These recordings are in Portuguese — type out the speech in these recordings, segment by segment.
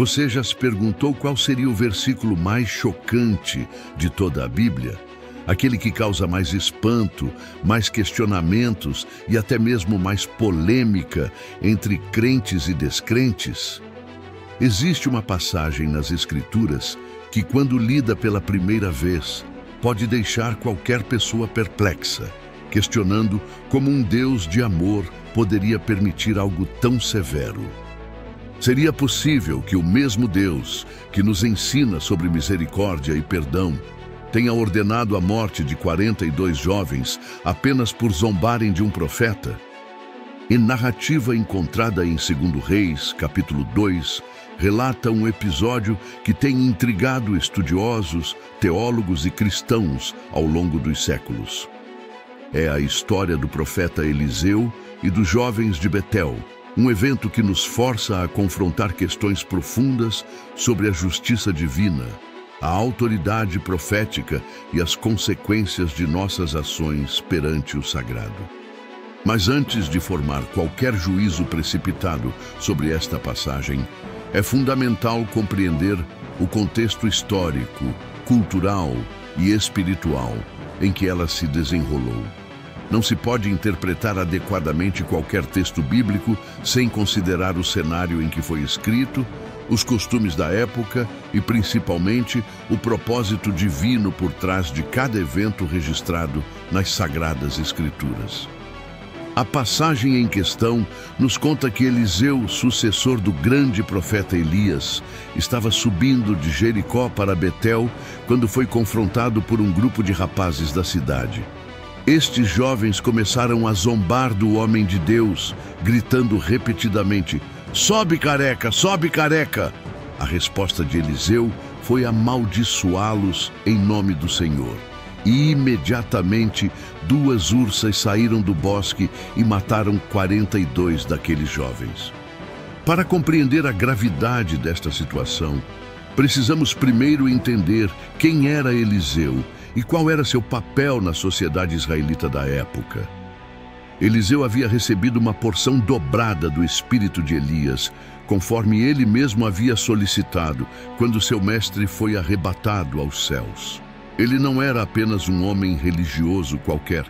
Você já se perguntou qual seria o versículo mais chocante de toda a Bíblia? Aquele que causa mais espanto, mais questionamentos e até mesmo mais polêmica entre crentes e descrentes? Existe uma passagem nas Escrituras que, quando lida pela primeira vez, pode deixar qualquer pessoa perplexa, questionando como um Deus de amor poderia permitir algo tão severo. Seria possível que o mesmo Deus que nos ensina sobre misericórdia e perdão tenha ordenado a morte de 42 jovens apenas por zombarem de um profeta? Em narrativa encontrada em 2 Reis, capítulo 2, relata um episódio que tem intrigado estudiosos, teólogos e cristãos ao longo dos séculos. É a história do profeta Eliseu e dos jovens de Betel, um evento que nos força a confrontar questões profundas sobre a justiça divina, a autoridade profética e as consequências de nossas ações perante o sagrado. Mas antes de formar qualquer juízo precipitado sobre esta passagem, é fundamental compreender o contexto histórico, cultural e espiritual em que ela se desenrolou. Não se pode interpretar adequadamente qualquer texto bíblico sem considerar o cenário em que foi escrito, os costumes da época e, principalmente, o propósito divino por trás de cada evento registrado nas Sagradas Escrituras. A passagem em questão nos conta que Eliseu, sucessor do grande profeta Elias, estava subindo de Jericó para Betel quando foi confrontado por um grupo de rapazes da cidade. Estes jovens começaram a zombar do homem de Deus, gritando repetidamente: "Sobe, careca! Sobe, careca!" A resposta de Eliseu foi amaldiçoá-los em nome do Senhor. E imediatamente 2 ursas saíram do bosque e mataram 42 daqueles jovens. Para compreender a gravidade desta situação, precisamos primeiro entender quem era Eliseu e qual era seu papel na sociedade israelita da época. Eliseu havia recebido uma porção dobrada do espírito de Elias, conforme ele mesmo havia solicitado, quando seu mestre foi arrebatado aos céus. Ele não era apenas um homem religioso qualquer,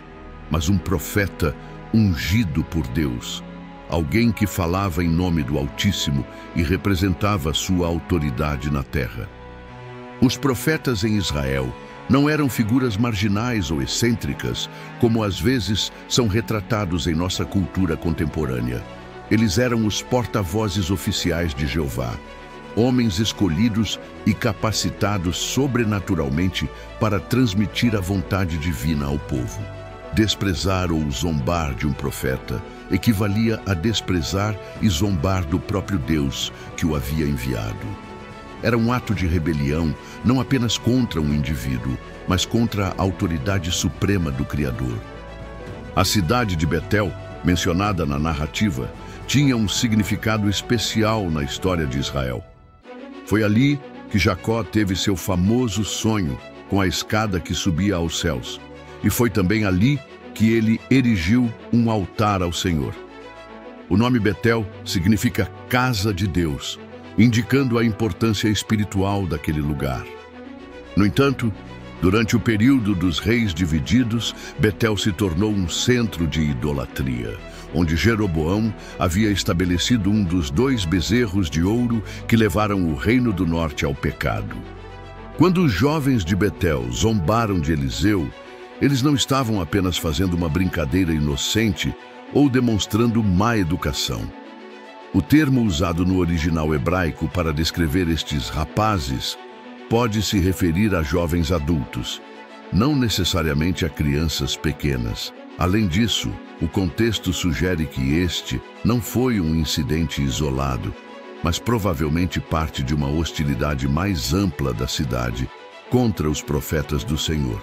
mas um profeta ungido por Deus, alguém que falava em nome do Altíssimo e representava sua autoridade na terra. Os profetas em Israel não eram figuras marginais ou excêntricas, como às vezes são retratados em nossa cultura contemporânea. Eles eram os porta-vozes oficiais de Jeová, homens escolhidos e capacitados sobrenaturalmente para transmitir a vontade divina ao povo. Desprezar ou zombar de um profeta equivalia a desprezar e zombar do próprio Deus que o havia enviado. Era um ato de rebelião não apenas contra um indivíduo, mas contra a autoridade suprema do Criador. A cidade de Betel, mencionada na narrativa, tinha um significado especial na história de Israel. Foi ali que Jacó teve seu famoso sonho com a escada que subia aos céus. E foi também ali que ele erigiu um altar ao Senhor. O nome Betel significa Casa de Deus, indicando a importância espiritual daquele lugar. No entanto, durante o período dos reis divididos, Betel se tornou um centro de idolatria, onde Jeroboão havia estabelecido um dos 2 bezerros de ouro que levaram o reino do norte ao pecado. Quando os jovens de Betel zombaram de Eliseu, eles não estavam apenas fazendo uma brincadeira inocente ou demonstrando má educação. O termo usado no original hebraico para descrever estes rapazes pode se referir a jovens adultos, não necessariamente a crianças pequenas. Além disso, o contexto sugere que este não foi um incidente isolado, mas provavelmente parte de uma hostilidade mais ampla da cidade contra os profetas do Senhor.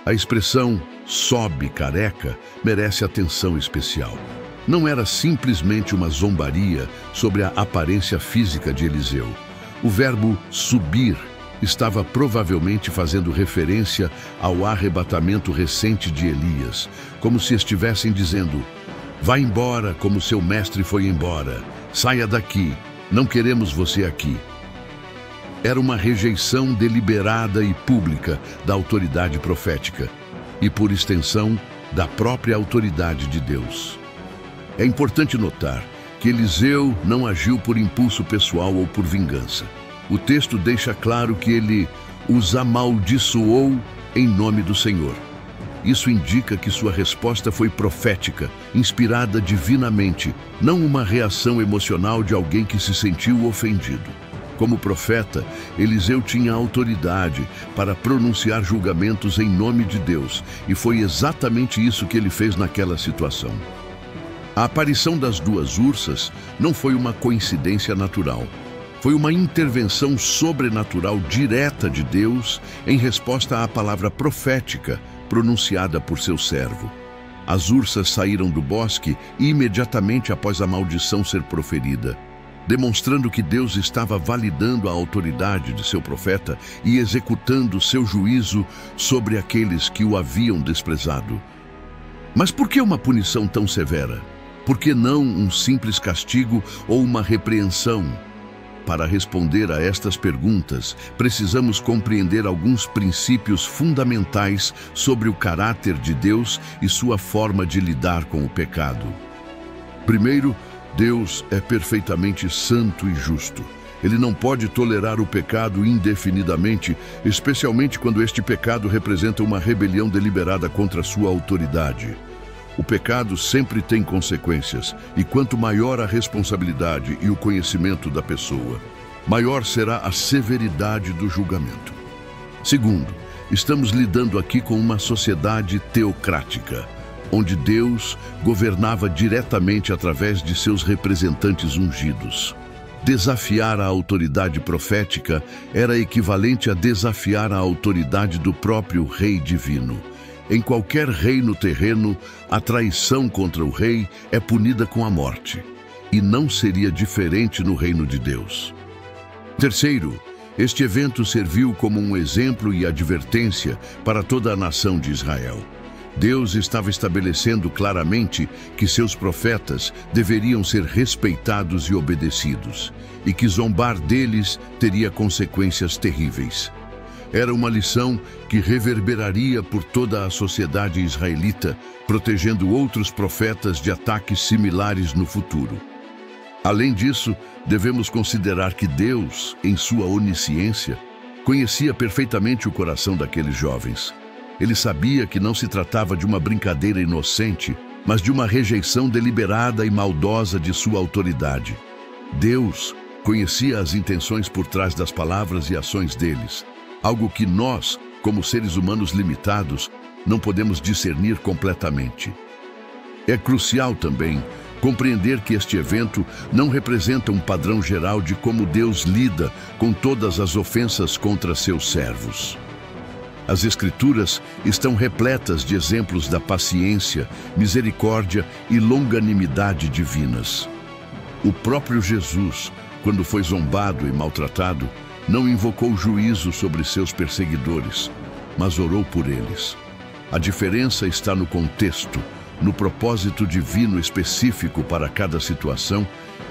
A expressão "sobe, careca" merece atenção especial. Não era simplesmente uma zombaria sobre a aparência física de Eliseu. O verbo subir estava provavelmente fazendo referência ao arrebatamento recente de Elias, como se estivessem dizendo: "Vá embora como seu mestre foi embora, saia daqui, Não queremos você aqui. Era uma rejeição deliberada e pública da autoridade profética e, por extensão, da própria autoridade de Deus. É importante notar que Eliseu não agiu por impulso pessoal ou por vingança. O texto deixa claro que ele os amaldiçoou em nome do Senhor. Isso indica que sua resposta foi profética, inspirada divinamente, não uma reação emocional de alguém que se sentiu ofendido. Como profeta, Eliseu tinha autoridade para pronunciar julgamentos em nome de Deus, e foi exatamente isso que ele fez naquela situação. A aparição das duas ursas não foi uma coincidência natural. Foi uma intervenção sobrenatural direta de Deus em resposta à palavra profética pronunciada por seu servo. As ursas saíram do bosque imediatamente após a maldição ser proferida, demonstrando que Deus estava validando a autoridade de seu profeta e executando seu juízo sobre aqueles que o haviam desprezado. Mas por que uma punição tão severa? Por que não um simples castigo ou uma repreensão? Para responder a estas perguntas, precisamos compreender alguns princípios fundamentais sobre o caráter de Deus e sua forma de lidar com o pecado. Primeiro, Deus é perfeitamente santo e justo. Ele não pode tolerar o pecado indefinidamente, especialmente quando este pecado representa uma rebelião deliberada contra sua autoridade. O pecado sempre tem consequências, e quanto maior a responsabilidade e o conhecimento da pessoa, maior será a severidade do julgamento. Segundo, estamos lidando aqui com uma sociedade teocrática, onde Deus governava diretamente através de seus representantes ungidos. Desafiar a autoridade profética era equivalente a desafiar a autoridade do próprio Rei Divino. Em qualquer reino terreno, a traição contra o rei é punida com a morte, e não seria diferente no reino de Deus. Terceiro, este evento serviu como um exemplo e advertência para toda a nação de Israel. Deus estava estabelecendo claramente que seus profetas deveriam ser respeitados e obedecidos, e que zombar deles teria consequências terríveis. Era uma lição que reverberaria por toda a sociedade israelita, protegendo outros profetas de ataques similares no futuro. Além disso, devemos considerar que Deus, em sua onisciência, conhecia perfeitamente o coração daqueles jovens. Ele sabia que não se tratava de uma brincadeira inocente, mas de uma rejeição deliberada e maldosa de sua autoridade. Deus conhecia as intenções por trás das palavras e ações deles, algo que nós, como seres humanos limitados, não podemos discernir completamente. É crucial também compreender que este evento não representa um padrão geral de como Deus lida com todas as ofensas contra seus servos. As Escrituras estão repletas de exemplos da paciência, misericórdia e longanimidade divinas. O próprio Jesus, quando foi zombado e maltratado, não invocou juízo sobre seus perseguidores, mas orou por eles. A diferença está no contexto, no propósito divino específico para cada situação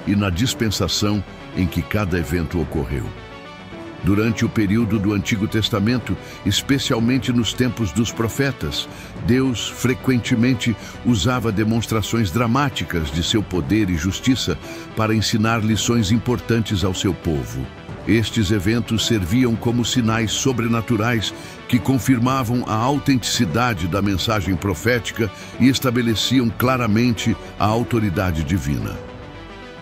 e na dispensação em que cada evento ocorreu. Durante o período do Antigo Testamento, especialmente nos tempos dos profetas, Deus frequentemente usava demonstrações dramáticas de seu poder e justiça para ensinar lições importantes ao seu povo. Estes eventos serviam como sinais sobrenaturais que confirmavam a autenticidade da mensagem profética e estabeleciam claramente a autoridade divina.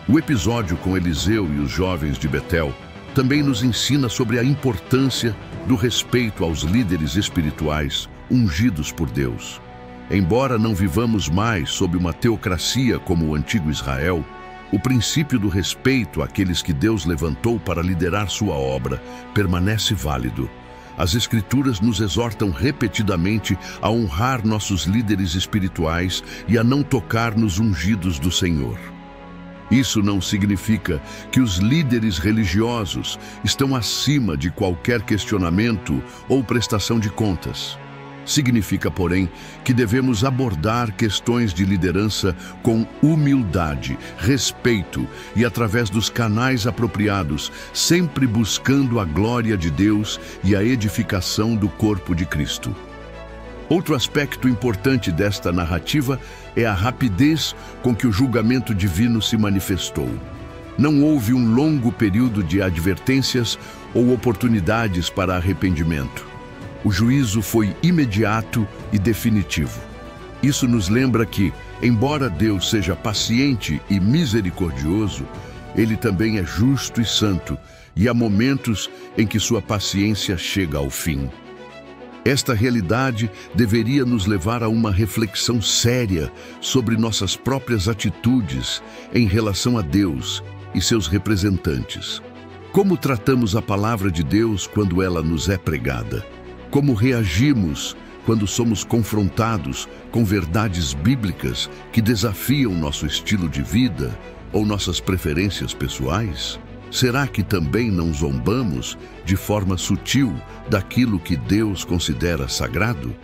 O episódio com Eliseu e os jovens de Betel também nos ensina sobre a importância do respeito aos líderes espirituais ungidos por Deus. Embora não vivamos mais sob uma teocracia como o antigo Israel, o princípio do respeito àqueles que Deus levantou para liderar sua obra permanece válido. As Escrituras nos exortam repetidamente a honrar nossos líderes espirituais e a não tocar nos ungidos do Senhor. Isso não significa que os líderes religiosos estão acima de qualquer questionamento ou prestação de contas. Significa, porém, que devemos abordar questões de liderança com humildade, respeito e através dos canais apropriados, sempre buscando a glória de Deus e a edificação do corpo de Cristo. Outro aspecto importante desta narrativa é a rapidez com que o julgamento divino se manifestou. Não houve um longo período de advertências ou oportunidades para arrependimento. O juízo foi imediato e definitivo. Isso nos lembra que, embora Deus seja paciente e misericordioso, Ele também é justo e santo, e há momentos em que sua paciência chega ao fim. Esta realidade deveria nos levar a uma reflexão séria sobre nossas próprias atitudes em relação a Deus e seus representantes. Como tratamos a palavra de Deus quando ela nos é pregada? Como reagimos quando somos confrontados com verdades bíblicas que desafiam nosso estilo de vida ou nossas preferências pessoais? Será que também não zombamos de forma sutil daquilo que Deus considera sagrado?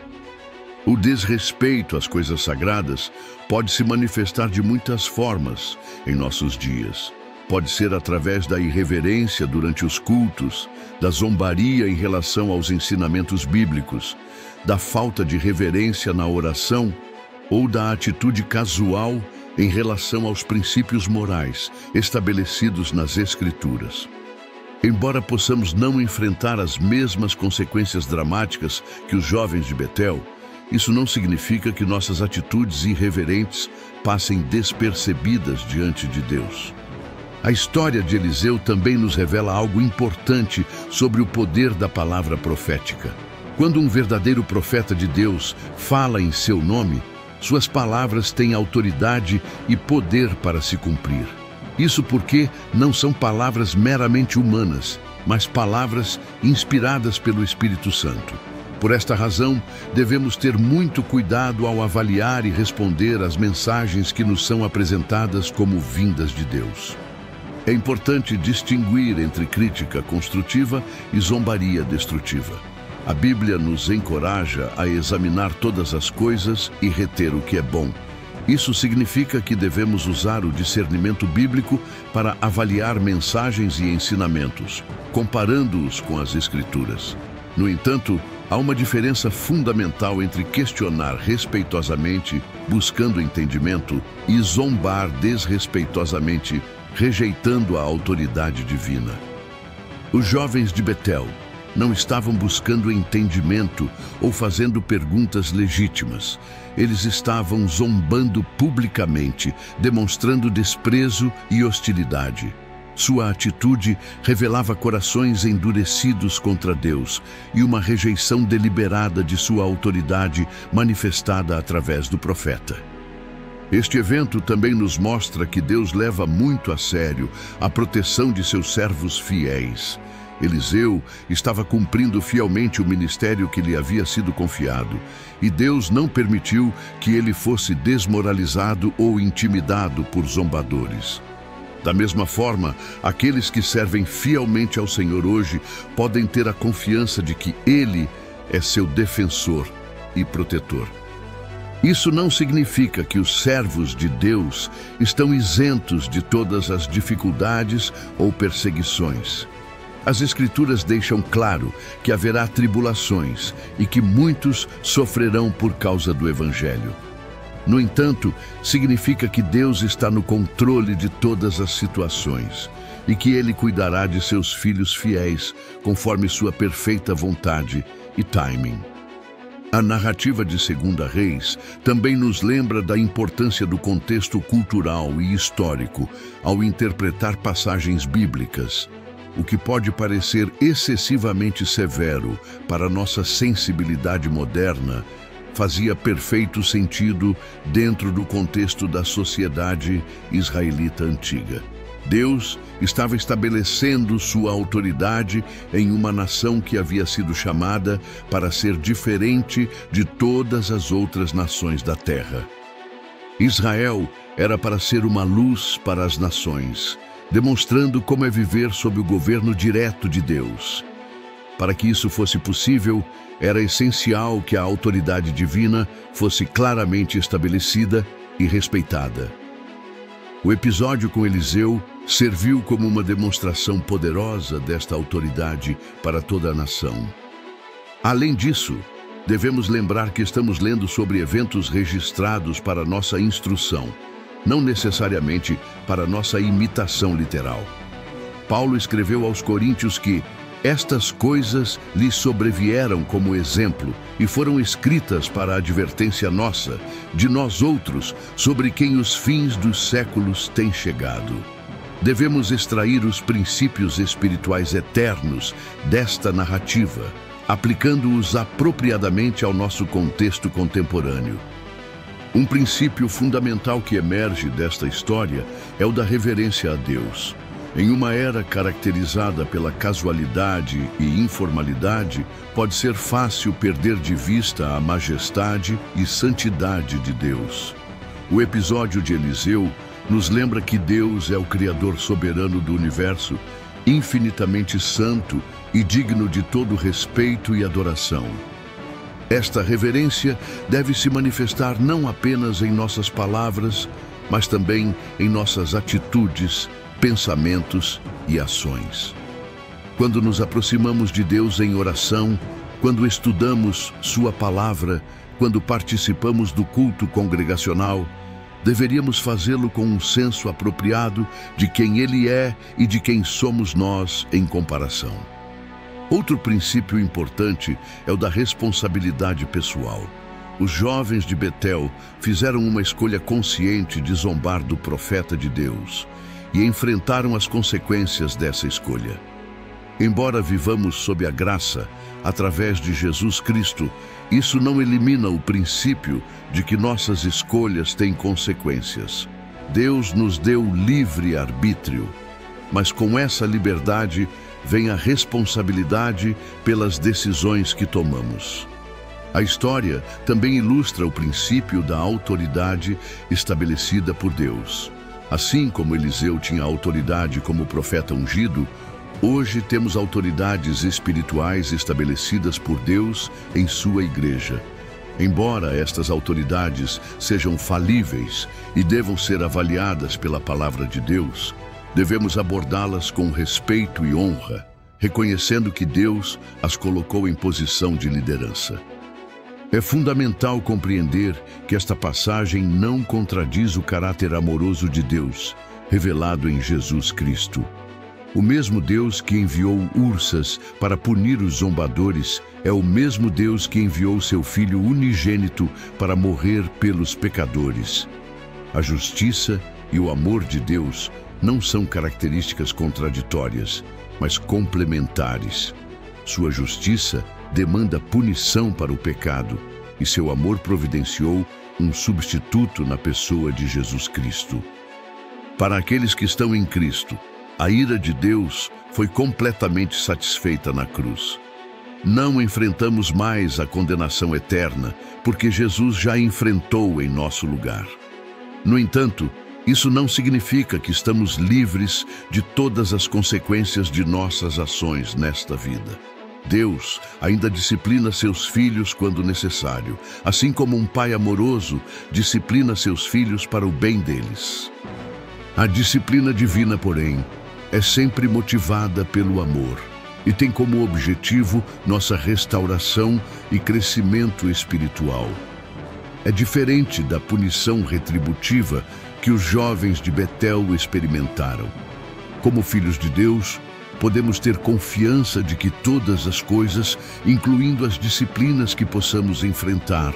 O desrespeito às coisas sagradas pode se manifestar de muitas formas em nossos dias. Pode ser através da irreverência durante os cultos, da zombaria em relação aos ensinamentos bíblicos, da falta de reverência na oração ou da atitude casual em relação aos princípios morais estabelecidos nas Escrituras. Embora possamos não enfrentar as mesmas consequências dramáticas que os jovens de Betel, isso não significa que nossas atitudes irreverentes passem despercebidas diante de Deus. A história de Eliseu também nos revela algo importante sobre o poder da palavra profética. Quando um verdadeiro profeta de Deus fala em seu nome, suas palavras têm autoridade e poder para se cumprir. Isso porque não são palavras meramente humanas, mas palavras inspiradas pelo Espírito Santo. Por esta razão, devemos ter muito cuidado ao avaliar e responder às mensagens que nos são apresentadas como vindas de Deus. É importante distinguir entre crítica construtiva e zombaria destrutiva. A Bíblia nos encoraja a examinar todas as coisas e reter o que é bom. Isso significa que devemos usar o discernimento bíblico para avaliar mensagens e ensinamentos, comparando-os com as Escrituras. No entanto, há uma diferença fundamental entre questionar respeitosamente, buscando entendimento, e zombar desrespeitosamente, rejeitando a autoridade divina. Os jovens de Betel não estavam buscando entendimento ou fazendo perguntas legítimas. Eles estavam zombando publicamente, demonstrando desprezo e hostilidade. Sua atitude revelava corações endurecidos contra Deus e uma rejeição deliberada de sua autoridade manifestada através do profeta. Este evento também nos mostra que Deus leva muito a sério a proteção de seus servos fiéis. Eliseu estava cumprindo fielmente o ministério que lhe havia sido confiado, e Deus não permitiu que ele fosse desmoralizado ou intimidado por zombadores. Da mesma forma, aqueles que servem fielmente ao Senhor hoje podem ter a confiança de que Ele é seu defensor e protetor. Isso não significa que os servos de Deus estão isentos de todas as dificuldades ou perseguições. As Escrituras deixam claro que haverá tribulações e que muitos sofrerão por causa do Evangelho. No entanto, significa que Deus está no controle de todas as situações e que Ele cuidará de seus filhos fiéis conforme sua perfeita vontade e timing. A narrativa de 2 Reis também nos lembra da importância do contexto cultural e histórico ao interpretar passagens bíblicas. O que pode parecer excessivamente severo para nossa sensibilidade moderna fazia perfeito sentido dentro do contexto da sociedade israelita antiga. Deus estava estabelecendo sua autoridade em uma nação que havia sido chamada para ser diferente de todas as outras nações da terra. Israel era para ser uma luz para as nações, demonstrando como é viver sob o governo direto de Deus. Para que isso fosse possível, era essencial que a autoridade divina fosse claramente estabelecida e respeitada. O episódio com Eliseu serviu como uma demonstração poderosa desta autoridade para toda a nação. Além disso, devemos lembrar que estamos lendo sobre eventos registrados para nossa instrução, não necessariamente para nossa imitação literal. Paulo escreveu aos Coríntios que estas coisas lhes sobrevieram como exemplo e foram escritas para a advertência nossa, de nós outros, sobre quem os fins dos séculos têm chegado. Devemos extrair os princípios espirituais eternos desta narrativa, aplicando-os apropriadamente ao nosso contexto contemporâneo. Um princípio fundamental que emerge desta história é o da reverência a Deus. Em uma era caracterizada pela casualidade e informalidade, pode ser fácil perder de vista a majestade e santidade de Deus. O episódio de Eliseu nos lembra que Deus é o Criador soberano do universo, infinitamente santo e digno de todo respeito e adoração. Esta reverência deve se manifestar não apenas em nossas palavras, mas também em nossas atitudes, pensamentos e ações. Quando nos aproximamos de Deus em oração, quando estudamos Sua palavra, quando participamos do culto congregacional, deveríamos fazê-lo com um senso apropriado de quem Ele é e de quem somos nós em comparação. Outro princípio importante é o da responsabilidade pessoal. Os jovens de Betel fizeram uma escolha consciente de zombar do profeta de Deus e enfrentaram as consequências dessa escolha. Embora vivamos sob a graça, através de Jesus Cristo, isso não elimina o princípio de que nossas escolhas têm consequências. Deus nos deu livre arbítrio, mas com essa liberdade vem a responsabilidade pelas decisões que tomamos. A história também ilustra o princípio da autoridade estabelecida por Deus. Assim como Eliseu tinha autoridade como profeta ungido, hoje temos autoridades espirituais estabelecidas por Deus em sua igreja. Embora estas autoridades sejam falíveis e devam ser avaliadas pela palavra de Deus, devemos abordá-las com respeito e honra, reconhecendo que Deus as colocou em posição de liderança. É fundamental compreender que esta passagem não contradiz o caráter amoroso de Deus, revelado em Jesus Cristo. O mesmo Deus que enviou ursas para punir os zombadores é o mesmo Deus que enviou seu Filho unigênito para morrer pelos pecadores. A justiça e o amor de Deus não são características contraditórias, mas complementares. Sua justiça demanda punição para o pecado e seu amor providenciou um substituto na pessoa de Jesus Cristo. Para aqueles que estão em Cristo, a ira de Deus foi completamente satisfeita na cruz. Não enfrentamos mais a condenação eterna, porque Jesus já enfrentou em nosso lugar. No entanto, isso não significa que estamos livres de todas as consequências de nossas ações nesta vida. Deus ainda disciplina seus filhos quando necessário, assim como um pai amoroso disciplina seus filhos para o bem deles. A disciplina divina, porém, é sempre motivada pelo amor e tem como objetivo nossa restauração e crescimento espiritual. É diferente da punição retributiva que os jovens de Betel experimentaram. Como filhos de Deus, podemos ter confiança de que todas as coisas, incluindo as disciplinas que possamos enfrentar,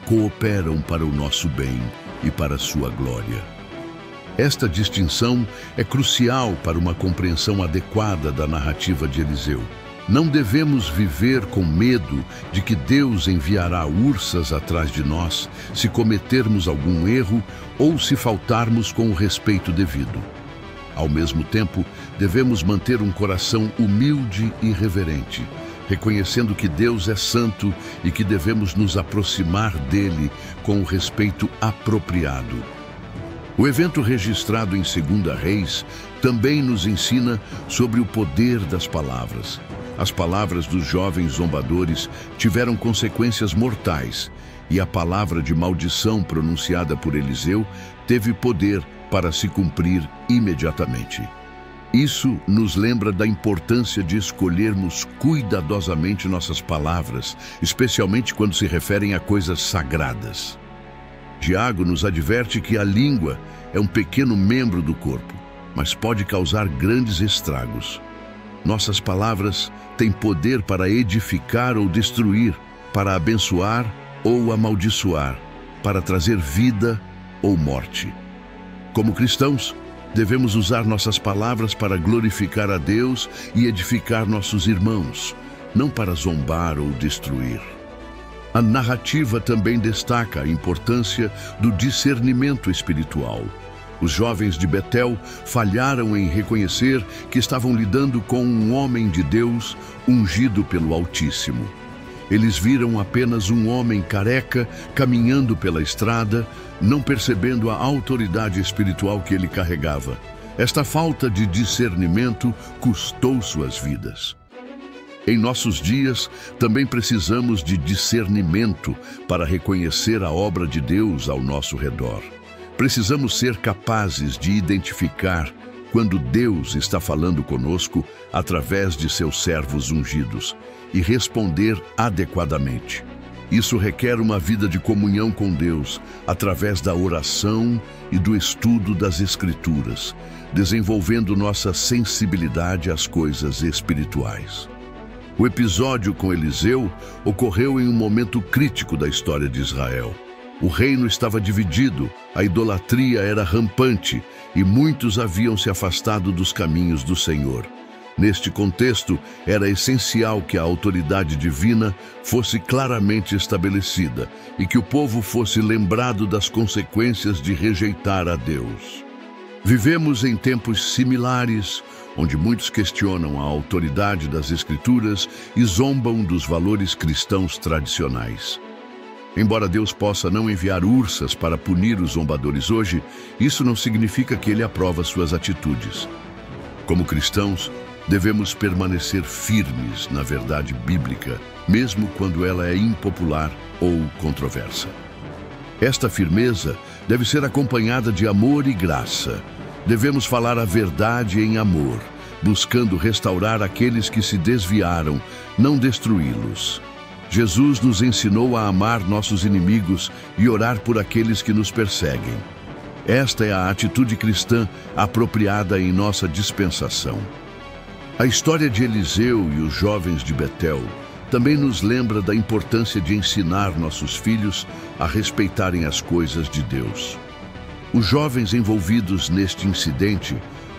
cooperam para o nosso bem e para a sua glória. Esta distinção é crucial para uma compreensão adequada da narrativa de Eliseu. Não devemos viver com medo de que Deus enviará ursas atrás de nós se cometermos algum erro ou se faltarmos com o respeito devido. Ao mesmo tempo, devemos manter um coração humilde e reverente, reconhecendo que Deus é santo e que devemos nos aproximar dele com o respeito apropriado. O evento registrado em 2 Reis também nos ensina sobre o poder das palavras. As palavras dos jovens zombadores tiveram consequências mortais, e a palavra de maldição pronunciada por Eliseu teve poder para se cumprir imediatamente. Isso nos lembra da importância de escolhermos cuidadosamente nossas palavras, especialmente quando se referem a coisas sagradas. Tiago nos adverte que a língua é um pequeno membro do corpo, mas pode causar grandes estragos. Nossas palavras têm poder para edificar ou destruir, para abençoar ou amaldiçoar, para trazer vida ou morte. Como cristãos, devemos usar nossas palavras para glorificar a Deus e edificar nossos irmãos, não para zombar ou destruir. A narrativa também destaca a importância do discernimento espiritual. Os jovens de Betel falharam em reconhecer que estavam lidando com um homem de Deus ungido pelo Altíssimo. Eles viram apenas um homem careca caminhando pela estrada, não percebendo a autoridade espiritual que ele carregava. Esta falta de discernimento custou suas vidas. Em nossos dias, também precisamos de discernimento para reconhecer a obra de Deus ao nosso redor. Precisamos ser capazes de identificar quando Deus está falando conosco através de seus servos ungidos e responder adequadamente. Isso requer uma vida de comunhão com Deus através da oração e do estudo das Escrituras, desenvolvendo nossa sensibilidade às coisas espirituais. O episódio com Eliseu ocorreu em um momento crítico da história de Israel. O reino estava dividido, a idolatria era rampante e muitos haviam se afastado dos caminhos do Senhor. Neste contexto, era essencial que a autoridade divina fosse claramente estabelecida e que o povo fosse lembrado das consequências de rejeitar a Deus. Vivemos em tempos similares, onde muitos questionam a autoridade das Escrituras e zombam dos valores cristãos tradicionais. Embora Deus possa não enviar ursas para punir os zombadores hoje, isso não significa que Ele aprova suas atitudes. Como cristãos, devemos permanecer firmes na verdade bíblica, mesmo quando ela é impopular ou controversa. Esta firmeza deve ser acompanhada de amor e graça. Devemos falar a verdade em amor, buscando restaurar aqueles que se desviaram, não destruí-los. Jesus nos ensinou a amar nossos inimigos e orar por aqueles que nos perseguem. Esta é a atitude cristã apropriada em nossa dispensação. A história de Eliseu e os jovens de Betel também nos lembra da importância de ensinar nossos filhos a respeitarem as coisas de Deus. Os jovens envolvidos neste incidente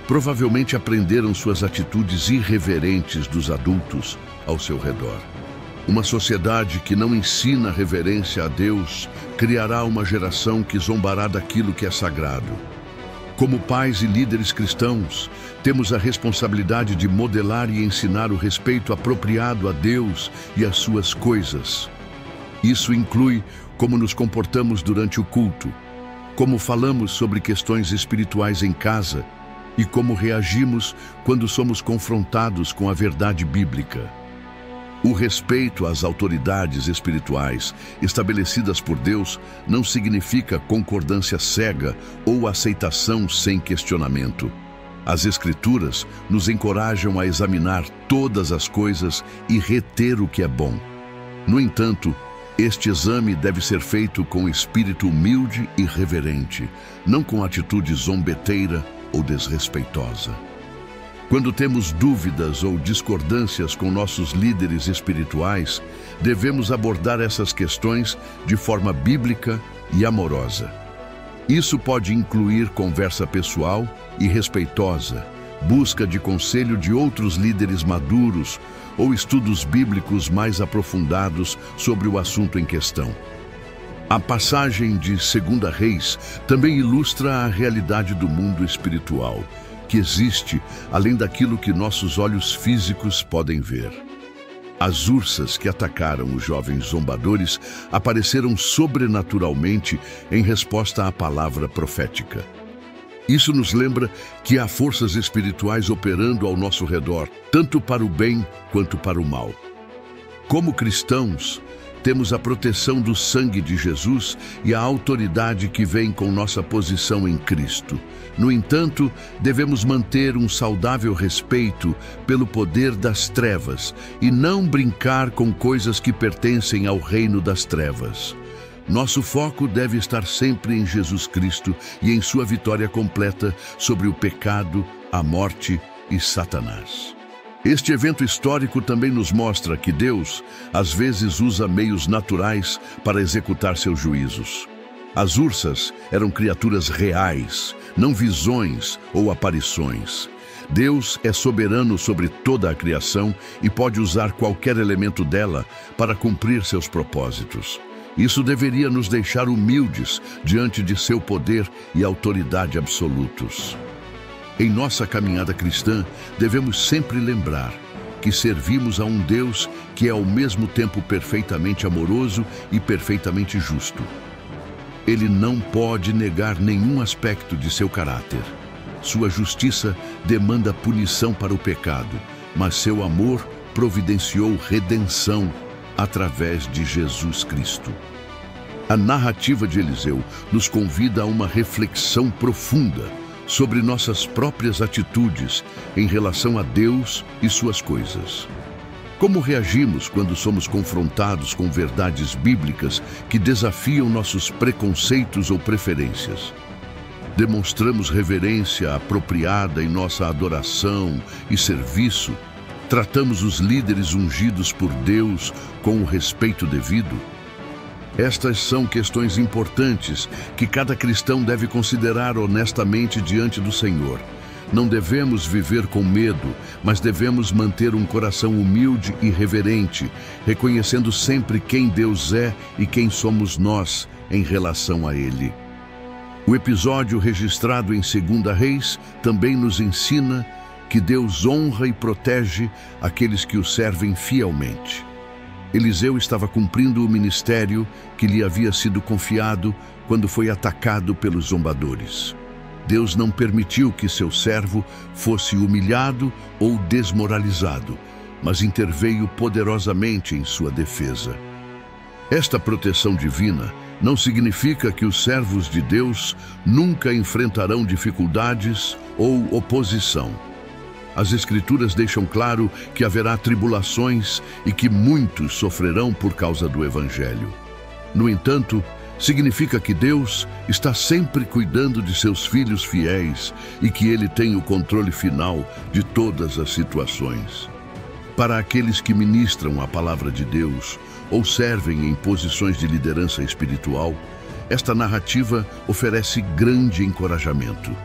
provavelmente aprenderam suas atitudes irreverentes dos adultos ao seu redor. Uma sociedade que não ensina reverência a Deus criará uma geração que zombará daquilo que é sagrado. Como pais e líderes cristãos, temos a responsabilidade de modelar e ensinar o respeito apropriado a Deus e às suas coisas. Isso inclui como nos comportamos durante o culto, como falamos sobre questões espirituais em casa e como reagimos quando somos confrontados com a verdade bíblica. O respeito às autoridades espirituais estabelecidas por Deus não significa concordância cega ou aceitação sem questionamento. As Escrituras nos encorajam a examinar todas as coisas e reter o que é bom. No entanto, este exame deve ser feito com espírito humilde e reverente, não com atitude zombeteira ou desrespeitosa. Quando temos dúvidas ou discordâncias com nossos líderes espirituais, devemos abordar essas questões de forma bíblica e amorosa. Isso pode incluir conversa pessoal e respeitosa, busca de conselho de outros líderes maduros ou estudos bíblicos mais aprofundados sobre o assunto em questão. A passagem de 2 Reis também ilustra a realidade do mundo espiritual, que existe além daquilo que nossos olhos físicos podem ver. As ursas que atacaram os jovens zombadores apareceram sobrenaturalmente em resposta à palavra profética. Isso nos lembra que há forças espirituais operando ao nosso redor, tanto para o bem quanto para o mal. Como cristãos, temos a proteção do sangue de Jesus e a autoridade que vem com nossa posição em Cristo. No entanto, devemos manter um saudável respeito pelo poder das trevas e não brincar com coisas que pertencem ao reino das trevas. Nosso foco deve estar sempre em Jesus Cristo e em sua vitória completa sobre o pecado, a morte e Satanás. Este evento histórico também nos mostra que Deus, às vezes, usa meios naturais para executar seus juízos. As ursas eram criaturas reais, não visões ou aparições. Deus é soberano sobre toda a criação e pode usar qualquer elemento dela para cumprir seus propósitos. Isso deveria nos deixar humildes diante de seu poder e autoridade absolutos. Em nossa caminhada cristã, devemos sempre lembrar que servimos a um Deus que é ao mesmo tempo perfeitamente amoroso e perfeitamente justo. Ele não pode negar nenhum aspecto de seu caráter. Sua justiça demanda punição para o pecado, mas seu amor providenciou redenção através de Jesus Cristo. A narrativa de Eliseu nos convida a uma reflexão profunda sobre nossas próprias atitudes em relação a Deus e suas coisas. Como reagimos quando somos confrontados com verdades bíblicas que desafiam nossos preconceitos ou preferências? Demonstramos reverência apropriada em nossa adoração e serviço? Tratamos os líderes ungidos por Deus com o respeito devido? Estas são questões importantes que cada cristão deve considerar honestamente diante do Senhor. Não devemos viver com medo, mas devemos manter um coração humilde e reverente, reconhecendo sempre quem Deus é e quem somos nós em relação a Ele. O episódio registrado em 2 Reis também nos ensina que Deus honra e protege aqueles que o servem fielmente. Eliseu estava cumprindo o ministério que lhe havia sido confiado quando foi atacado pelos zombadores. Deus não permitiu que seu servo fosse humilhado ou desmoralizado, mas interveio poderosamente em sua defesa. Esta proteção divina não significa que os servos de Deus nunca enfrentarão dificuldades ou oposição. As Escrituras deixam claro que haverá tribulações e que muitos sofrerão por causa do Evangelho. No entanto, significa que Deus está sempre cuidando de seus filhos fiéis e que Ele tem o controle final de todas as situações. Para aqueles que ministram a palavra de Deus ou servem em posições de liderança espiritual, esta narrativa oferece grande encorajamento.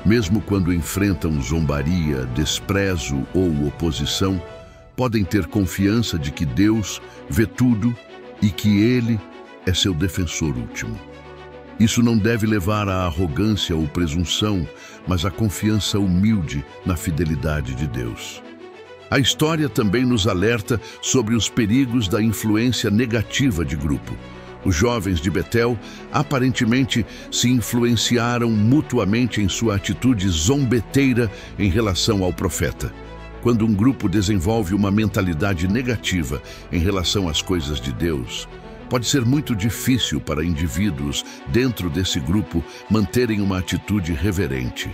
Mesmo quando enfrentam zombaria, desprezo ou oposição, podem ter confiança de que Deus vê tudo e que Ele é seu defensor último. Isso não deve levar à arrogância ou presunção, mas à confiança humilde na fidelidade de Deus. A história também nos alerta sobre os perigos da influência negativa de grupo. Os jovens de Betel aparentemente se influenciaram mutuamente em sua atitude zombeteira em relação ao profeta. Quando um grupo desenvolve uma mentalidade negativa em relação às coisas de Deus, pode ser muito difícil para indivíduos dentro desse grupo manterem uma atitude reverente.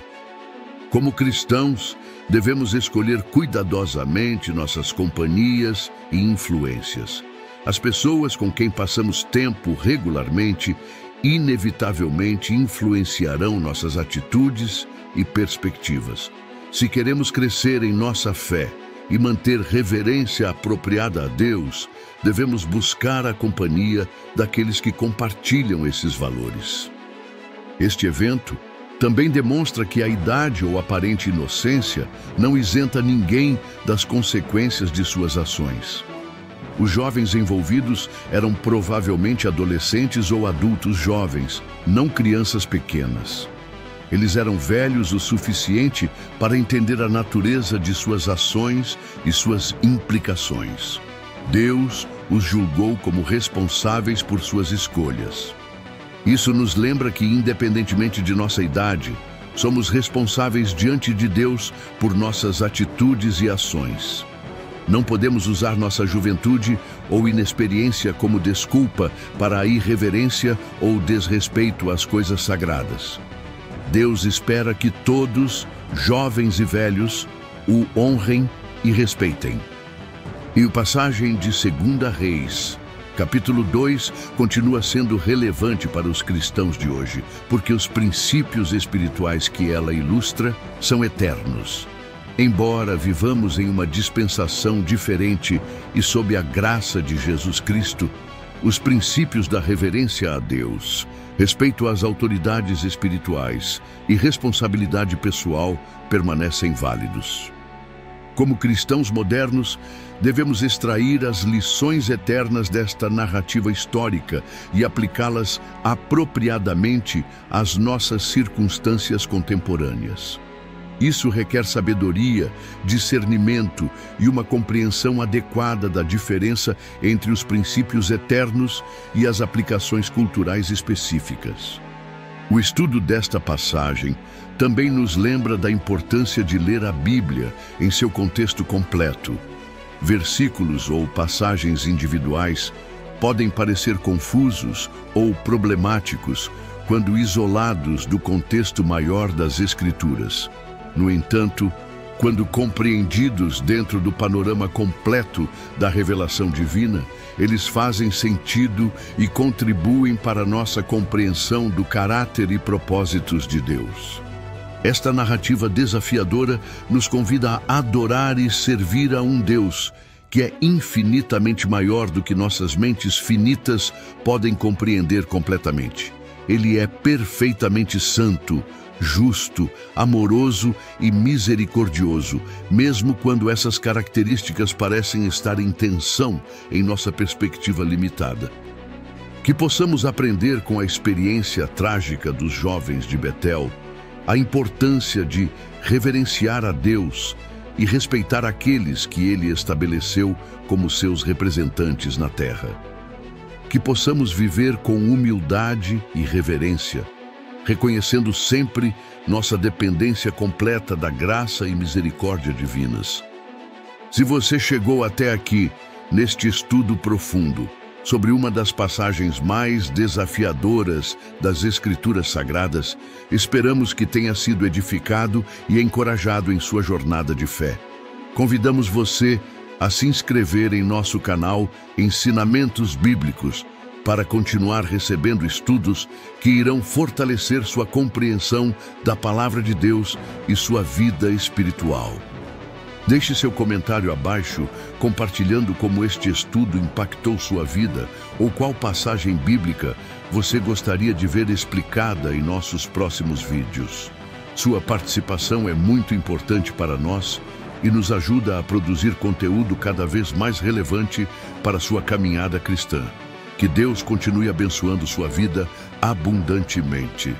Como cristãos, devemos escolher cuidadosamente nossas companhias e influências. As pessoas com quem passamos tempo regularmente, inevitavelmente influenciarão nossas atitudes e perspectivas. Se queremos crescer em nossa fé e manter reverência apropriada a Deus, devemos buscar a companhia daqueles que compartilham esses valores. Este evento também demonstra que a idade ou aparente inocência não isenta ninguém das consequências de suas ações. Os jovens envolvidos eram provavelmente adolescentes ou adultos jovens, não crianças pequenas. Eles eram velhos o suficiente para entender a natureza de suas ações e suas implicações. Deus os julgou como responsáveis por suas escolhas. Isso nos lembra que, independentemente de nossa idade, Somos responsáveis diante de Deus por nossas atitudes e ações. Não podemos usar nossa juventude ou inexperiência como desculpa para a irreverência ou desrespeito às coisas sagradas. Deus espera que todos, jovens e velhos, o honrem e respeitem. E a passagem de 2 Reis, capítulo 2, continua sendo relevante para os cristãos de hoje, porque os princípios espirituais que ela ilustra são eternos. Embora vivamos em uma dispensação diferente e sob a graça de Jesus Cristo, os princípios da reverência a Deus, respeito às autoridades espirituais e responsabilidade pessoal permanecem válidos. Como cristãos modernos, devemos extrair as lições eternas desta narrativa histórica e aplicá-las apropriadamente às nossas circunstâncias contemporâneas. Isso requer sabedoria, discernimento e uma compreensão adequada da diferença entre os princípios eternos e as aplicações culturais específicas. O estudo desta passagem também nos lembra da importância de ler a Bíblia em seu contexto completo. Versículos ou passagens individuais podem parecer confusos ou problemáticos quando isolados do contexto maior das Escrituras. No entanto, quando compreendidos dentro do panorama completo da revelação divina, eles fazem sentido e contribuem para a nossa compreensão do caráter e propósitos de Deus. Esta narrativa desafiadora nos convida a adorar e servir a um Deus que é infinitamente maior do que nossas mentes finitas podem compreender completamente. Ele é perfeitamente santo, justo, amoroso e misericordioso, mesmo quando essas características parecem estar em tensão em nossa perspectiva limitada. Que possamos aprender com a experiência trágica dos jovens de Betel a importância de reverenciar a Deus e respeitar aqueles que Ele estabeleceu como seus representantes na terra. Que possamos viver com humildade e reverência, reconhecendo sempre nossa dependência completa da graça e misericórdia divinas. Se você chegou até aqui, neste estudo profundo, sobre uma das passagens mais desafiadoras das Escrituras Sagradas, esperamos que tenha sido edificado e encorajado em sua jornada de fé. Convidamos você a se inscrever em nosso canal Ensinamentos Bíblicos, para continuar recebendo estudos que irão fortalecer sua compreensão da Palavra de Deus e sua vida espiritual. Deixe seu comentário abaixo, compartilhando como este estudo impactou sua vida ou qual passagem bíblica você gostaria de ver explicada em nossos próximos vídeos. Sua participação é muito importante para nós e nos ajuda a produzir conteúdo cada vez mais relevante para sua caminhada cristã. Que Deus continue abençoando sua vida abundantemente.